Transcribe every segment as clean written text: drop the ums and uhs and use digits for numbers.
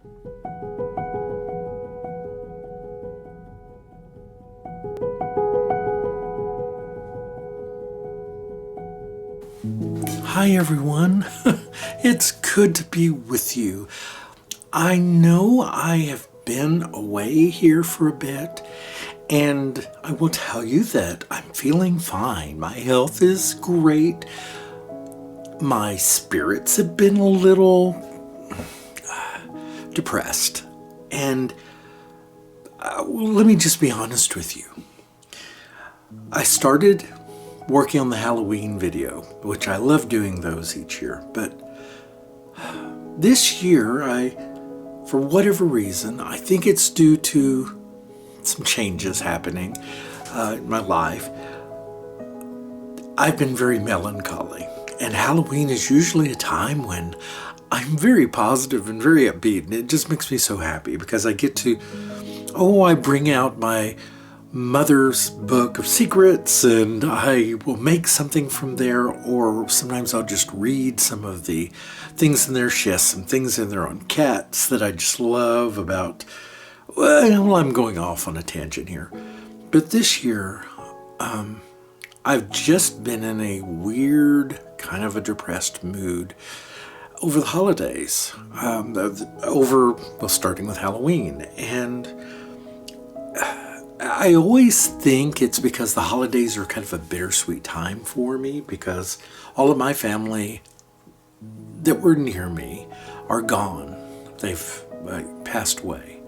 Hi everyone, it's good to be with you. I know I have been away here for a bit, and I will tell you that I'm feeling fine. My health is great. My spirits have been a little depressed, and let me just be honest with you. I started working on the Halloween video, which I love doing those each year, but this year, for whatever reason, I think it's due to some changes happening in my life, I've been very melancholy, and Halloween is usually a time when I'm very positive and very upbeat, and it just makes me so happy because I get to, I bring out my mother's book of secrets, and I will make something from there, or sometimes I'll just read some of the things in there. She has some things in there on cats that I just love about, well, I'm going off on a tangent here. But this year, I've just been in a weird, kind of a depressed mood over the holidays, starting with Halloween, and I always think it's because the holidays are kind of a bittersweet time for me because all of my family that were near me are gone. They've passed away.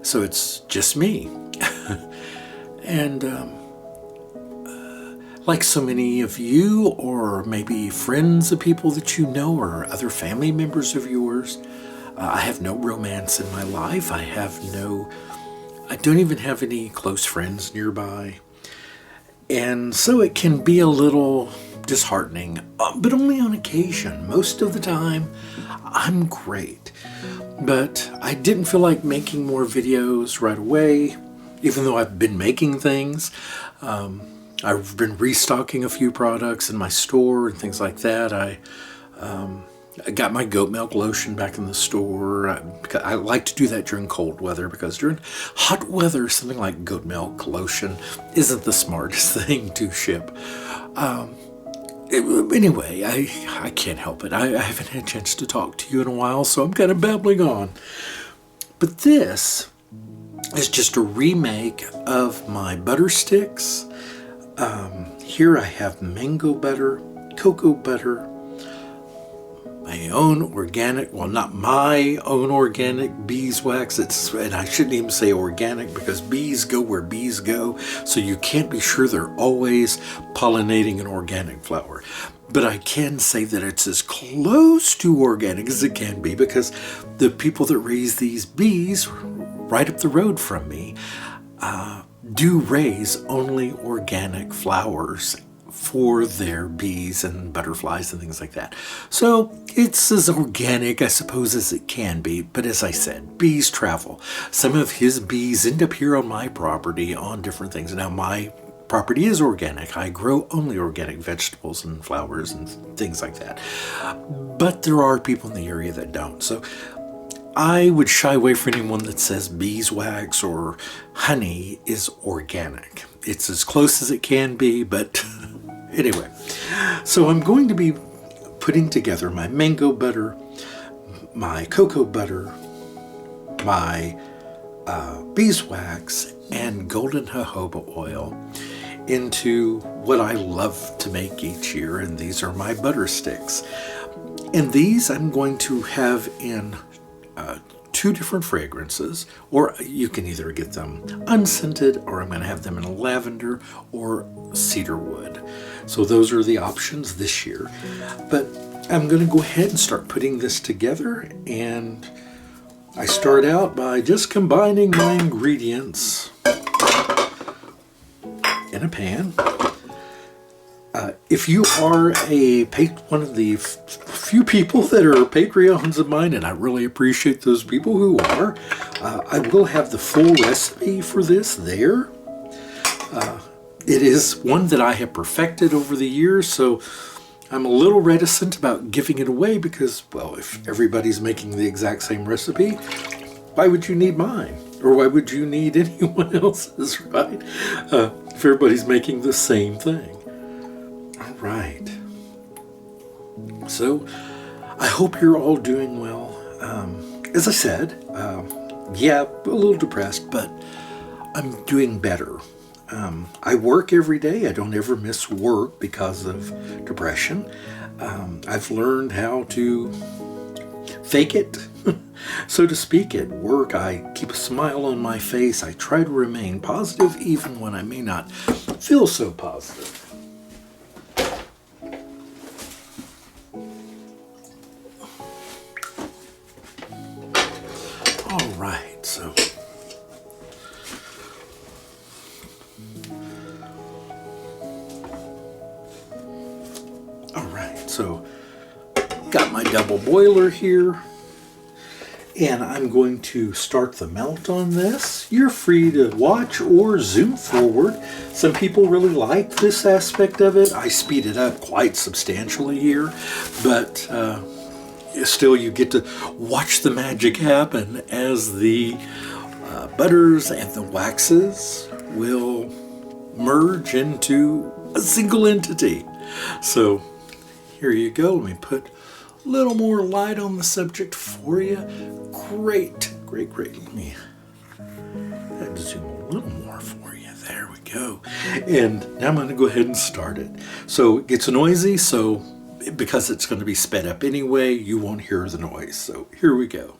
So it's just me. And like so many of you, or maybe friends of people that you know, or other family members of yours, I have no romance in my life. I don't even have any close friends nearby. And so it can be a little disheartening, but only on occasion. Most of the time, I'm great. But I didn't feel like making more videos right away, even though I've been making things. I've been restocking a few products in my store and things like that. I got my goat milk lotion back in the store. I like to do that during cold weather because during hot weather, something like goat milk lotion isn't the smartest thing to ship. Anyway, I can't help it. I haven't had a chance to talk to you in a while, so I'm kind of babbling on. But this is just a remake of my butter sticks. Here I have mango butter, cocoa butter, my own organic, well, not my own organic beeswax. And I shouldn't even say organic because bees go where bees go. So you can't be sure they're always pollinating an organic flower. But I can say that it's as close to organic as it can be because the people that raise these bees right up the road from me do raise only organic flowers for their bees and butterflies and things like that. So it's as organic, I suppose, as it can be. But as I said, bees travel. Some of his bees end up here on my property on different things. Now, my property is organic. I grow only organic vegetables and flowers and things like that. But there are people in the area that don't. So I would shy away from anyone that says beeswax or honey is organic. It's as close as it can be, but anyway. So I'm going to be putting together my mango butter, my cocoa butter, my beeswax, and golden jojoba oil into what I love to make each year, and these are my butter sticks. And these I'm going to have in two different fragrances, or you can either get them unscented, or I'm going to have them in lavender or cedar wood. So those are the options this year. But I'm going to go ahead and start putting this together, and I start out by just combining my ingredients in a pan. If you are one of the few people that are Patreons of mine, and I really appreciate those people who are, I will have the full recipe for this there. It is one that I have perfected over the years, so I'm a little reticent about giving it away because, well, if everybody's making the exact same recipe, why would you need mine? Or why would you need anyone else's, right? If everybody's making the same thing. All right. So, I hope you're all doing well. As I said, yeah, a little depressed, but I'm doing better. I work every day. I don't ever miss work because of depression. I've learned how to fake it, so to speak, at work. I keep a smile on my face. I try to remain positive even when I may not feel so positive. All right, so got my double boiler here, and I'm going to start the melt on this. You're free to watch or zoom forward. Some people really like this aspect of it. I speed it up quite substantially here, but still you get to watch the magic happen as the butters and the waxes will merge into a single entity. So here you go. Let me put a little more light on the subject for you. Great. Let me zoom a little more for you. There we go. And now I'm going to go ahead and start it. So it gets noisy, so because it's going to be sped up anyway, you won't hear the noise. So here we go.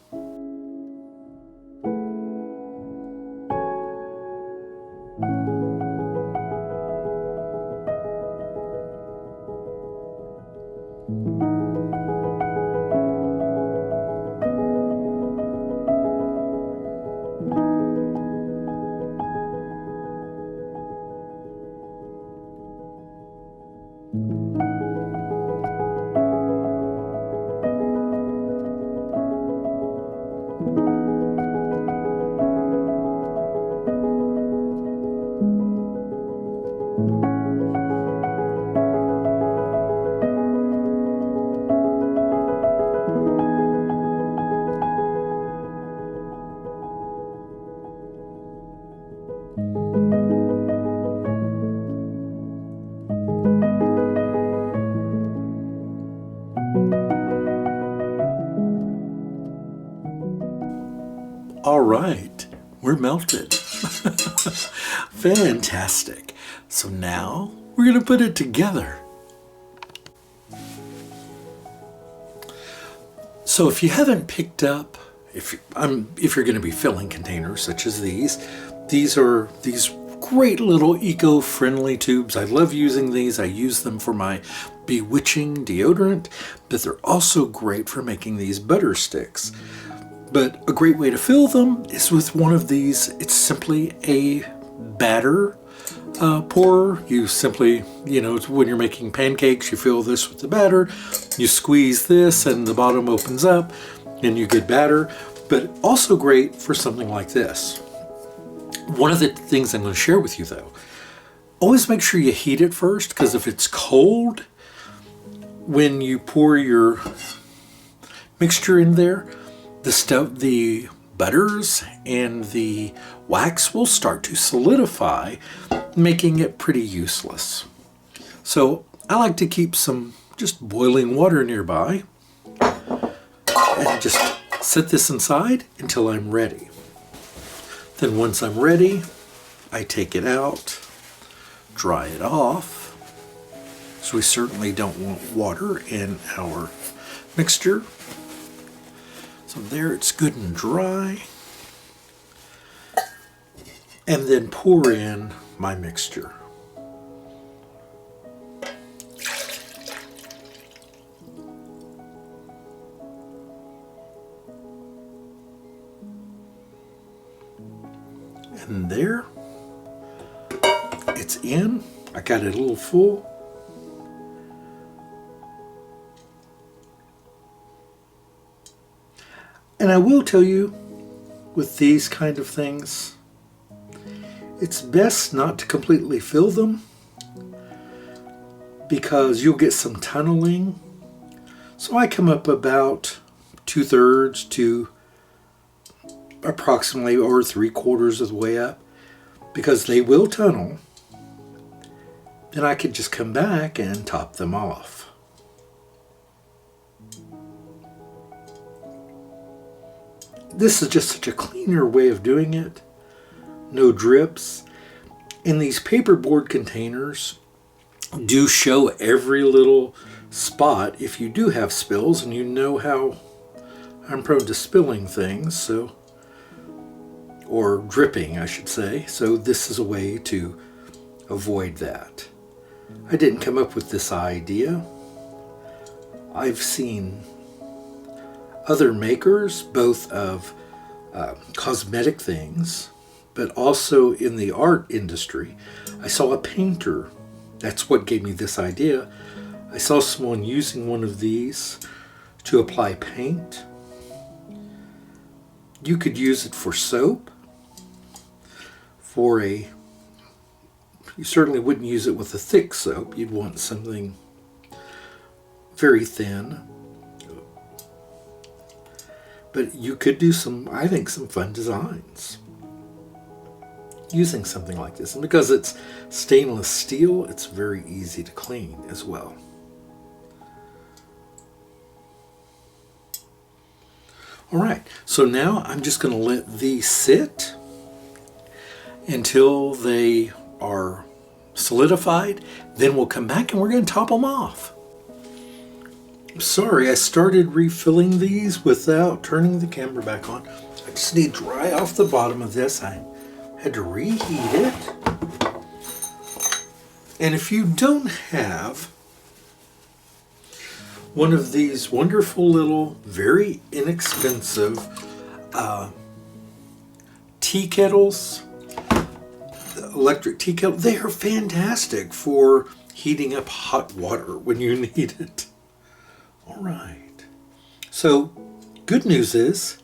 All right, we're melted. Fantastic. So now we're going to put it together. So if you haven't picked up, if you're going to be filling containers such as these are these great little eco-friendly tubes. I love using these. I use them for my bewitching deodorant, but they're also great for making these butter sticks. But a great way to fill them is with one of these. It's simply a batter pourer. You simply, when you're making pancakes, you fill this with the batter. You squeeze this and the bottom opens up and you get batter. But also great for something like this. One of the things I'm going to share with you though, always make sure you heat it first, because if it's cold, when you pour your mixture in there, the butters and the wax will start to solidify, making it pretty useless. So I like to keep some just boiling water nearby and just set this inside until I'm ready. Then once I'm ready, I take it out, dry it off. So we certainly don't want water in our mixture. So there, it's good and dry. And then pour in my mixture. And there, it's in. I got it a little full. And I will tell you, with these kind of things, it's best not to completely fill them, because you'll get some tunneling. So I come up about 2/3 to approximately or 3/4 of the way up, because they will tunnel. Then I could just come back and top them off. This is just such a cleaner way of doing it. No drips. And these paperboard containers do show every little spot if you do have spills, and you know how I'm prone to spilling things, so, or dripping, I should say. So this is a way to avoid that. I didn't come up with this idea. I've seen other makers, both of cosmetic things, but also in the art industry. I saw a painter. That's what gave me this idea. I saw someone using one of these to apply paint. You could use it for soap. You certainly wouldn't use it with a thick soap. You'd want something very thin. But you could do I think some fun designs using something like this. And because it's stainless steel, it's very easy to clean as well. All right, so now I'm just going to let these sit until they are solidified. Then we'll come back and we're going to top them off. Sorry, I started refilling these without turning the camera back on. I just need to dry off the bottom of this. I had to reheat it. And if you don't have one of these wonderful little, very inexpensive tea kettles, electric tea kettle, they are fantastic for heating up hot water when you need it. All right, so good news is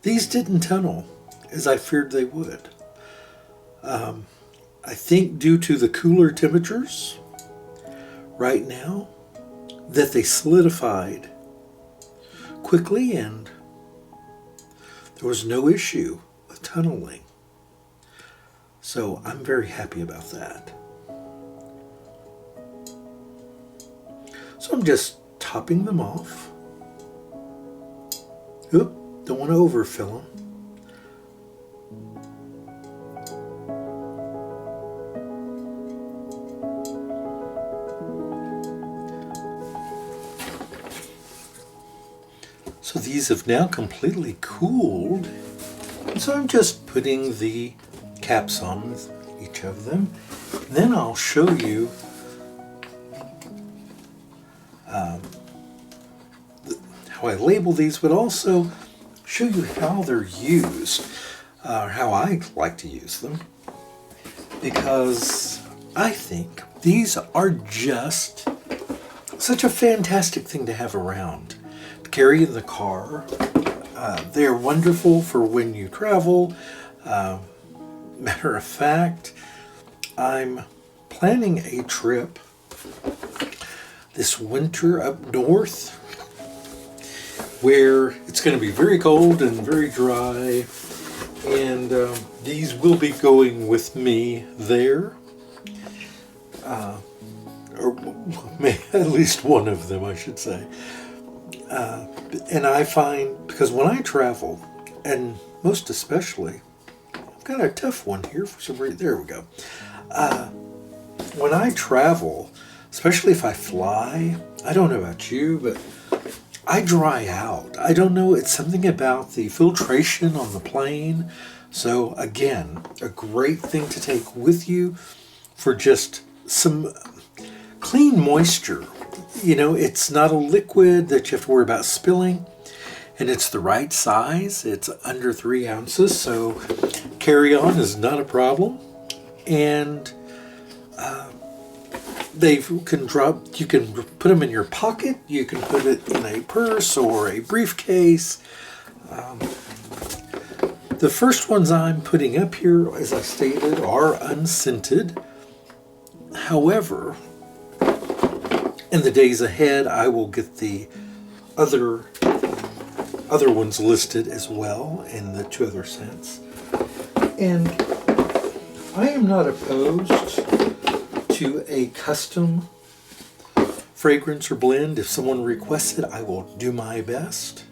these didn't tunnel as I feared they would. I think due to the cooler temperatures right now that they solidified quickly and there was no issue with tunneling. So I'm very happy about that. So I'm just topping them off. Oop, don't want to overfill them. So these have now completely cooled. So I'm just putting the caps on each of them. Then I'll show you how I label these, but also show you how they're used, how I like to use them, because I think these are just such a fantastic thing to have around, to carry in the car. They're wonderful for when you travel. Matter of fact, I'm planning a trip this winter up north where it's going to be very cold and very dry, and these will be going with me there, or at least one of them, I should say. And I find, because when I travel, and most especially, I've got a tough one here for some reason. There we go. When I travel, especially if I fly, I don't know about you, but I dry out. I don't know, it's something about the filtration on the plane. So again, a great thing to take with you for just some clean moisture. You know, it's not a liquid that you have to worry about spilling, and it's the right size. It's under 3 ounces, so carry on is not a problem. And they can drop, you can put them in your pocket, you can put it in a purse or a briefcase. The first ones I'm putting up here, as I stated, are unscented. However, in the days ahead, I will get the other ones listed as well in the 2 other scents. And I am not opposed to a custom fragrance or blend. If someone requests it, I will do my best.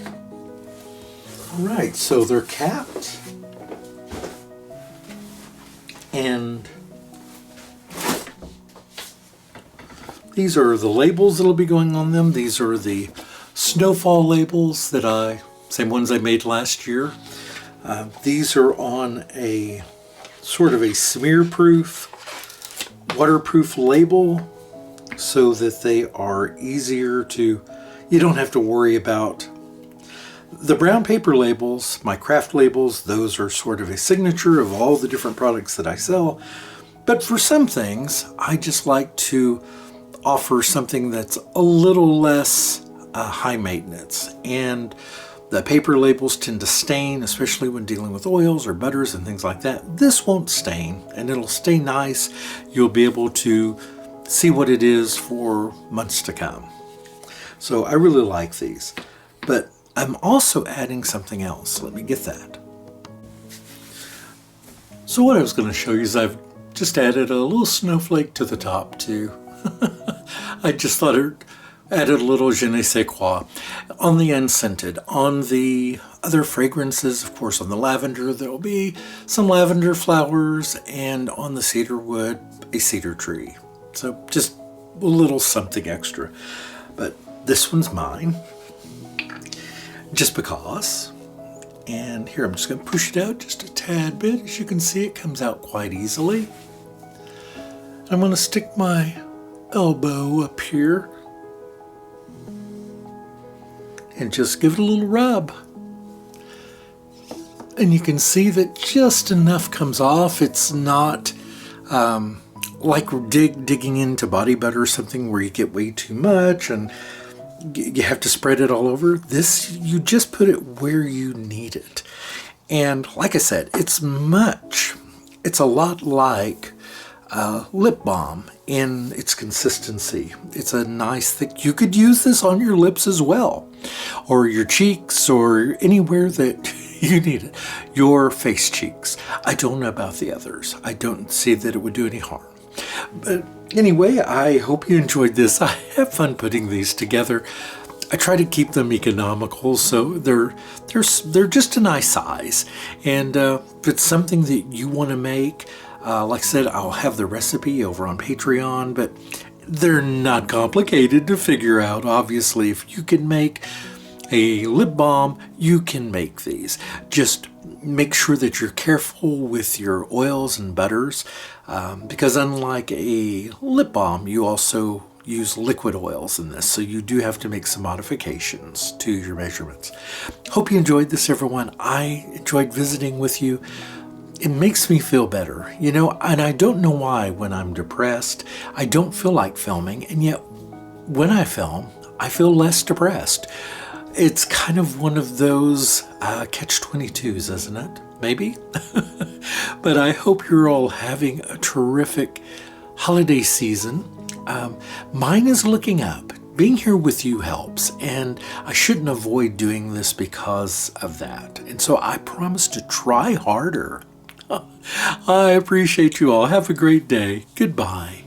All right, so they're capped. And these are the labels that'll be going on them. These are the Snowfall labels same ones I made last year. These are on a sort of a smear-proof, waterproof label so that they are easier to, you don't have to worry about. The brown paper labels, my craft labels, those are sort of a signature of all the different products that I sell. But for some things, I just like to offer something that's a little less high maintenance. And the paper labels tend to stain, especially when dealing with oils or butters and things like that. This won't stain, and it'll stay nice. You'll be able to see what it is for months to come. So I really like these. But I'm also adding something else. Let me get that. So what I was going to show you is I've just added a little snowflake to the top too. I just thought it added a little je ne sais quoi. On the unscented, on the other fragrances, of course on the lavender there will be some lavender flowers, and on the cedar wood, a cedar tree. So just a little something extra. But this one's mine, just because. And here, I'm just going to push it out just a tad bit. As you can see, it comes out quite easily. I'm going to stick my elbow up here and just give it a little rub. And you can see that just enough comes off. It's not like digging into body butter or something where you get way too much and you have to spread it all over. This, you just put it where you need it. And like I said, it's a lot like lip balm in its consistency. It's a nice thick, you could use this on your lips as well, or your cheeks, or anywhere that you need it. Your face cheeks. I don't know about the others. I don't see that it would do any harm. But anyway, I hope you enjoyed this. I have fun putting these together. I try to keep them economical, so they're just a nice size. And if it's something that you want to make, like I said, I'll have the recipe over on Patreon, but they're not complicated to figure out. Obviously, if you can make a lip balm, you can make these. Just make sure that you're careful with your oils and butters, because unlike a lip balm, you also use liquid oils in this, so you do have to make some modifications to your measurements. Hope you enjoyed this, everyone. I enjoyed visiting with you. It makes me feel better, you know, and I don't know why. When I'm depressed, I don't feel like filming, and yet when I film, I feel less depressed. It's kind of one of those catch-22s, isn't it? Maybe? But I hope you're all having a terrific holiday season. Mine is looking up. Being here with you helps, and I shouldn't avoid doing this because of that. And so I promise to try harder. I appreciate you all. Have a great day. Goodbye.